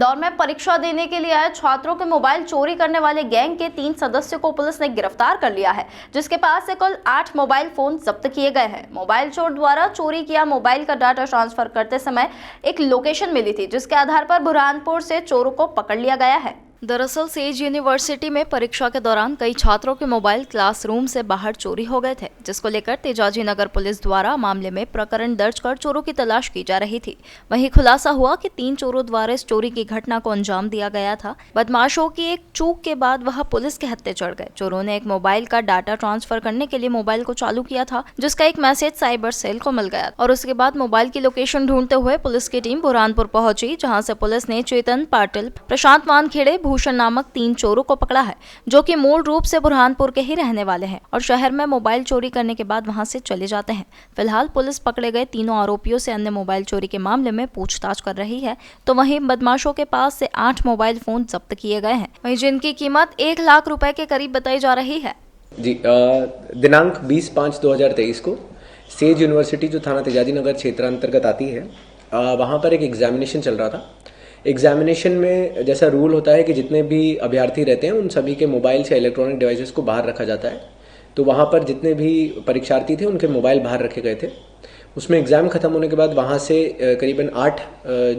इंदौर में परीक्षा देने के लिए आए छात्रों के मोबाइल चोरी करने वाले गैंग के 3 सदस्यों को पुलिस ने गिरफ्तार कर लिया है, जिसके पास से कुल 8 मोबाइल फोन जब्त किए गए हैं। मोबाइल चोर द्वारा चोरी किया मोबाइल का डाटा ट्रांसफर करते समय एक लोकेशन मिली थी, जिसके आधार पर बुरहानपुर से चोरों को पकड़ लिया गया है। दरअसल सेज यूनिवर्सिटी में परीक्षा के दौरान कई छात्रों के मोबाइल क्लासरूम से बाहर चोरी हो गए थे, जिसको लेकर तेजाजी नगर पुलिस द्वारा मामले में प्रकरण दर्ज कर चोरों की तलाश की जा रही थी। वहीं खुलासा हुआ कि 3 चोरों द्वारा इस चोरी की घटना को अंजाम दिया गया था। बदमाशों की एक चूक के बाद वह पुलिस के हत्थे चढ़ गए। चोरों ने एक मोबाइल का डाटा ट्रांसफर करने के लिए मोबाइल को चालू किया था, जिसका एक मैसेज साइबर सेल को मिल गया और उसके बाद मोबाइल की लोकेशन ढूंढते हुए पुलिस की टीम बुरहानपुर पहुंची, जहाँ से पुलिस ने चेतन पाटिल, प्रशांत वानखेड़े, भूषण नामक 3 चोरों को पकड़ा है, जो कि मूल रूप से बुरहानपुर के ही रहने वाले हैं और शहर में मोबाइल चोरी करने के बाद वहां से चले जाते हैं। फिलहाल पुलिस पकड़े गए तीनों आरोपियों से अन्य मोबाइल चोरी के मामले में पूछताछ कर रही है। तो वहीं बदमाशों के पास से 8 मोबाइल फोन जब्त किए गए हैं, वहीं जिनकी कीमत 1 लाख रुपए के करीब बताई जा रही है। जी, दिनांक 20/5/2023 को सेज यूनिवर्सिटी जो थाना तेजाजी नगर क्षेत्र अंतर्गत आती है, वहाँ पर एक एग्जामिनेशन चल रहा था। एग्जामिनेशन में जैसा रूल होता है कि जितने भी अभ्यर्थी रहते हैं उन सभी के मोबाइल से इलेक्ट्रॉनिक डिवाइसेस को बाहर रखा जाता है। तो वहाँ पर जितने भी परीक्षार्थी थे उनके मोबाइल बाहर रखे गए थे। उसमें एग्ज़ाम ख़त्म होने के बाद वहाँ से करीबन 8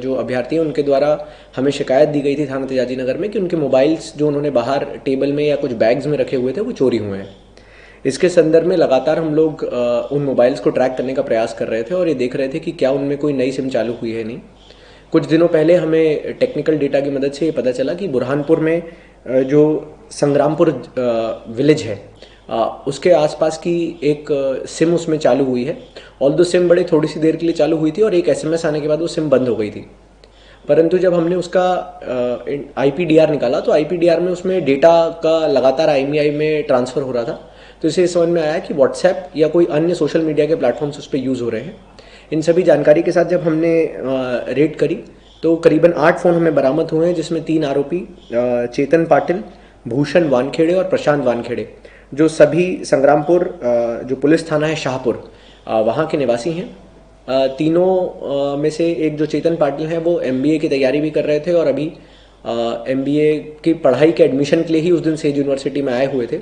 जो अभ्यर्थी हैं उनके द्वारा हमें शिकायत दी गई थी थाना तेजाजी नगर में कि उनके मोबाइल्स जो उन्होंने बाहर टेबल में या कुछ बैग्स में रखे हुए थे वो चोरी हुए हैं। इसके संदर्भ में लगातार हम लोग उन मोबाइल्स को ट्रैक करने का प्रयास कर रहे थे और ये देख रहे थे कि क्या उनमें कोई नई सिम चालू हुई है नहीं। कुछ दिनों पहले हमें टेक्निकल डेटा की मदद से ये पता चला कि बुरहानपुर में जो संग्रामपुर विलेज है उसके आसपास की एक सिम उसमें चालू हुई है। ऑल्दो सिम बड़े थोड़ी सी देर के लिए चालू हुई थी और एक SMS आने के बाद वो सिम बंद हो गई थी। परंतु जब हमने उसका IPDR निकाला तो IPDR में उसमें डेटा का लगातार IMEI में ट्रांसफ़र हो रहा था। तो इसे समझ में आया कि व्हाट्सएप या कोई अन्य सोशल मीडिया के प्लेटफॉर्म्स उस पर यूज़ हो रहे हैं। इन सभी जानकारी के साथ जब हमने रेड करी तो करीबन 8 फ़ोन हमें बरामद हुए हैं, जिसमें 3 आरोपी चेतन पाटिल, भूषण वानखेड़े और प्रशांत वानखेड़े, जो सभी संग्रामपुर जो पुलिस थाना है शाहपुर वहाँ के निवासी हैं। तीनों में से एक जो चेतन पाटिल हैं वो MBA की तैयारी भी कर रहे थे और अभी MBA की पढ़ाई के एडमिशन के लिए ही उस दिन सेज यूनिवर्सिटी में आए हुए थे।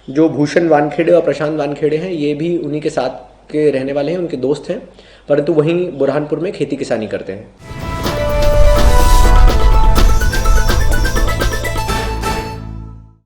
जो भूषण वानखेड़े और प्रशांत वानखेड़े हैं ये भी उन्हीं के साथ के रहने वाले हैं, उनके दोस्त हैं, परंतु वहीं बुरहानपुर में खेती किसानी करते हैं।